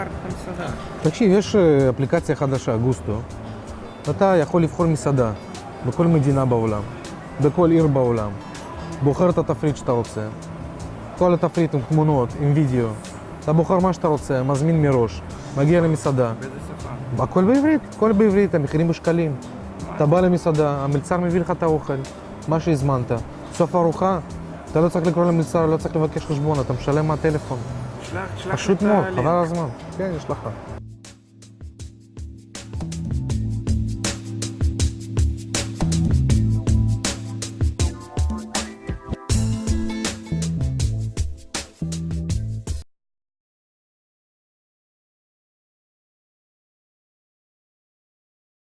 אחר כך המסעדה. תקשיב, יש אפליקציה חדשה, גוסטו. אתה יכול לבחור מסעדה בכל מדינה בעולם, בכל עיר בעולם. בוחר את התפריט שאתה רוצה. כל התפריט עם תמונות, עם וידאו. אתה בוחר מה שאתה רוצה, מזמין מראש, מגיע למסעדה. באיזה שפה? הכל בעברית, המחירים בשקלים. אתה בא למסעדה, המלצר מביא לך את האוכל, מה שהזמנת. סוף הארוחה, אתה לא צריך לקרוא למלצר, לא צריך לבקש חשבון, אתה משלם מהטלפון. שלח פשוט לי את מאוד, הלינק. חבל על הזמן. כן, יש לך.